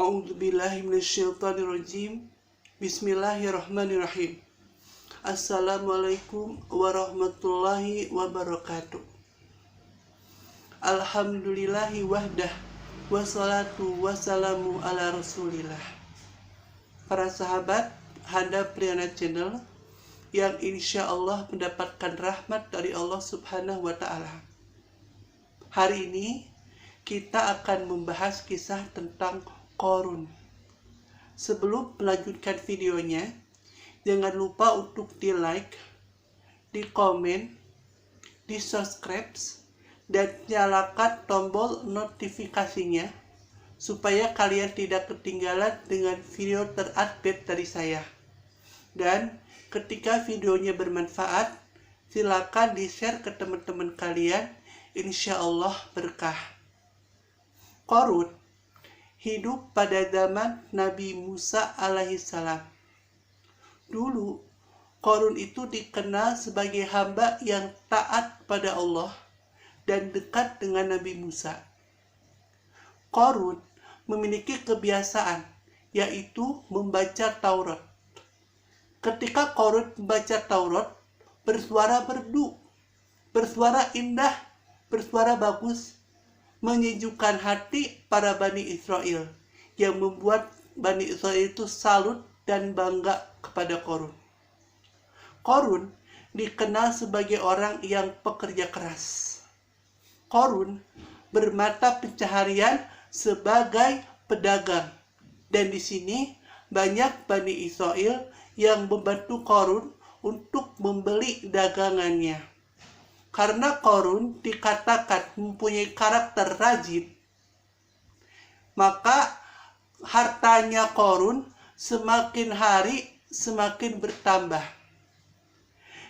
A'udzubillahi minasyaitonirrajim. Bismillahirrahmanirrahim. Assalamualaikum warahmatullahi wabarakatuh. Alhamdulillahi wahdah, wassalatu wassalamu ala rasulillah. Para sahabat Handa Priyana Channel yang insya Allah mendapatkan rahmat dari Allah Subhanahu wa Ta'ala. Hari ini kita akan membahas kisah tentang Qarun. Sebelum melanjutkan videonya, jangan lupa untuk di like, di komen, di subscribe, dan nyalakan tombol notifikasinya supaya kalian tidak ketinggalan dengan video terupdate dari saya. Dan ketika videonya bermanfaat, silakan di-share ke teman-teman kalian, insya Allah berkah. Qarun hidup pada zaman Nabi Musa alaihissalam. Dulu, Qarun itu dikenal sebagai hamba yang taat pada Allah dan dekat dengan Nabi Musa. Qarun memiliki kebiasaan, yaitu membaca Taurat. Ketika Qarun membaca Taurat, bersuara merdu, bersuara indah, bersuara bagus, menyejukkan hati para Bani Israel, yang membuat Bani Israel itu salut dan bangga kepada Qarun. Qarun dikenal sebagai orang yang pekerja keras. Qarun bermata pencaharian sebagai pedagang, dan di sini banyak Bani Israel yang membantu Qarun untuk membeli dagangannya. Karena Qarun dikatakan mempunyai karakter rajin, maka hartanya Qarun semakin hari semakin bertambah.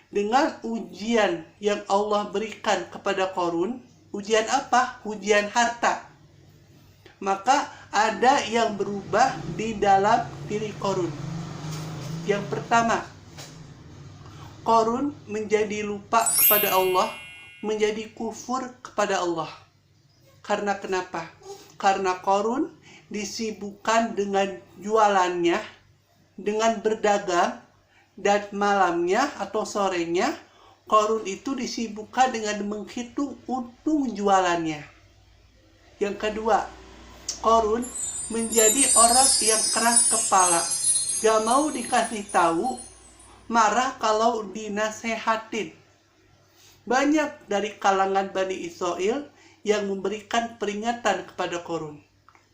Dengan ujian yang Allah berikan kepada Qarun, ujian apa? Ujian harta. Maka ada yang berubah di dalam diri Qarun. Yang pertama, Qarun menjadi lupa kepada Allah, menjadi kufur kepada Allah. Karena kenapa? Karena Qarun disibukkan dengan jualannya, dengan berdagang, dan malamnya atau sorenya, Qarun itu disibukkan dengan menghitung untung jualannya. Yang kedua, Qarun menjadi orang yang keras kepala, gak mau dikasih tahu, marah kalau dinasehatin. Banyak dari kalangan Bani Israel yang memberikan peringatan kepada Qarun.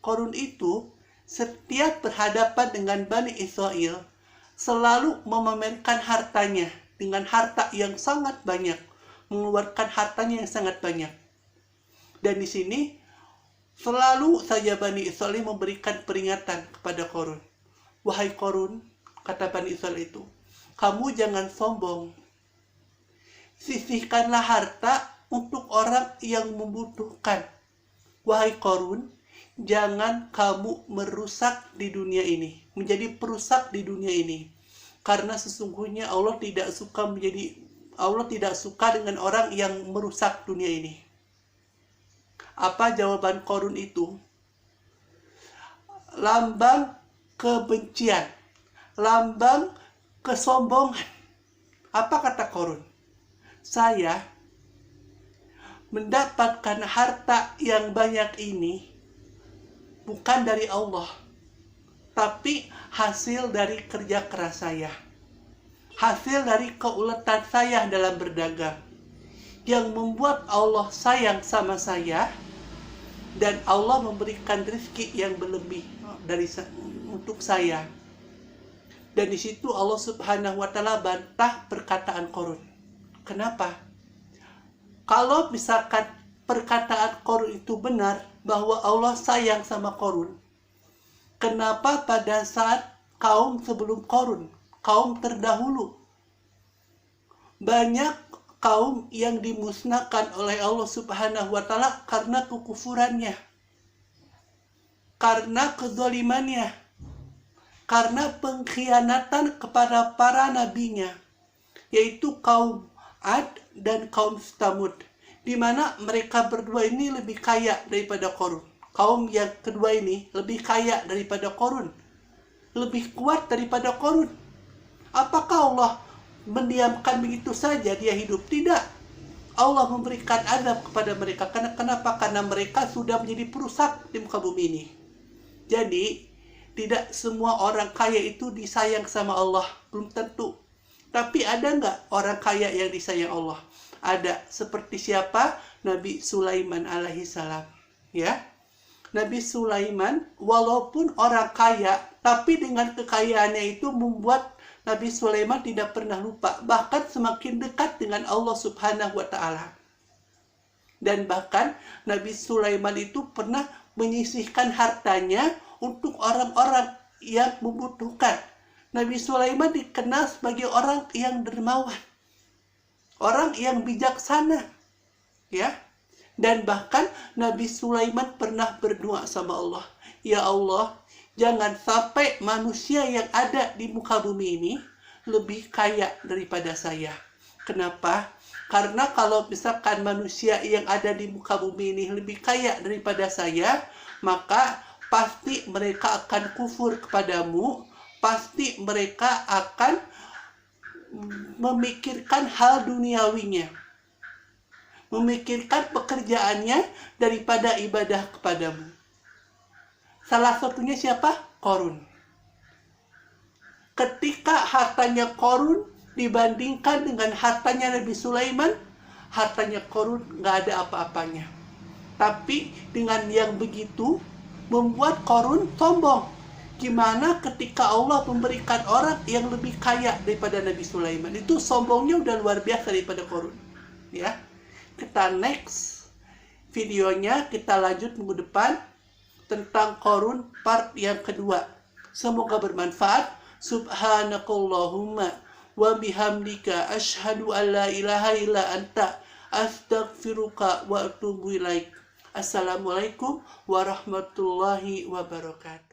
Qarun itu setiap berhadapan dengan Bani Israel selalu memamerkan hartanya dengan harta yang sangat banyak, mengeluarkan hartanya yang sangat banyak. Dan di sini selalu saja Bani Israel memberikan peringatan kepada Qarun. Wahai Qarun, kata Bani Israel itu, kamu jangan sombong. Sisihkanlah harta untuk orang yang membutuhkan. Wahai Qarun, jangan kamu merusak di dunia ini, menjadi perusak di dunia ini. Karena sesungguhnya Allah tidak suka dengan orang yang merusak dunia ini. Apa jawaban Qarun itu? Lambang kebencian, lambang kesombongan. Apa kata Qarun? Saya mendapatkan harta yang banyak ini bukan dari Allah, tapi hasil dari kerja keras saya, hasil dari keuletan saya dalam berdagang, yang membuat Allah sayang sama saya, dan Allah memberikan rezeki yang berlebih untuk saya. Dan di situ Allah Subhanahu wa Ta'ala bantah perkataan Qarun. Kenapa? Kalau misalkan perkataan Qarun itu benar, bahwa Allah sayang sama Qarun, kenapa pada saat kaum sebelum Qarun, kaum terdahulu, banyak kaum yang dimusnahkan oleh Allah Subhanahu wa Ta'ala karena kekufurannya, karena kezalimannya, karena pengkhianatan kepada para nabinya, yaitu kaum Ad dan kaum Tsamud, di mana mereka berdua ini lebih kaya daripada Qarun. kaum yang kedua ini lebih kaya daripada Qarun, lebih kuat daripada Qarun. Apakah Allah mendiamkan begitu saja dia hidup? Tidak. Allah memberikan azab kepada mereka. Kenapa? Karena mereka sudah menjadi perusak di muka bumi ini. Jadi, tidak semua orang kaya itu disayang sama Allah. Belum tentu. Tapi ada nggak orang kaya yang disayang Allah? Ada. Seperti siapa? Nabi Sulaiman alaihissalam. Ya. Nabi Sulaiman walaupun orang kaya, tapi dengan kekayaannya itu membuat Nabi Sulaiman tidak pernah lupa, bahkan semakin dekat dengan Allah Subhanahu wa Ta'ala. Dan bahkan Nabi Sulaiman itu pernah menyisihkan hartanya untuk orang-orang yang membutuhkan. Nabi Sulaiman dikenal sebagai orang yang dermawan, orang yang bijaksana, ya. Dan bahkan Nabi Sulaiman pernah berdoa sama Allah, ya Allah, jangan sampai manusia yang ada di muka bumi ini lebih kaya daripada saya. Kenapa? Karena kalau misalkan manusia yang ada di muka bumi ini lebih kaya daripada saya, maka pasti mereka akan kufur kepadamu, pasti mereka akan memikirkan hal duniawinya, memikirkan pekerjaannya daripada ibadah kepadamu. Salah satunya siapa? Qarun. Ketika hartanya Qarun dibandingkan dengan hartanya Nabi Sulaiman, hartanya Qarun nggak ada apa-apanya. Tapi dengan yang begitu membuat Qarun sombong. Gimana ketika Allah memberikan orang yang lebih kaya daripada Nabi Sulaiman? Itu sombongnya udah luar biasa daripada Qarun. Ya, kita next videonya, kita lanjut minggu depan tentang Qarun part yang kedua. Semoga bermanfaat. Subhanakallahumma wa bihamdika asyhadu an la ilaha illa anta astaghfiruka wa atubu ilaik. Assalamualaikum warahmatullahi wabarakatuh.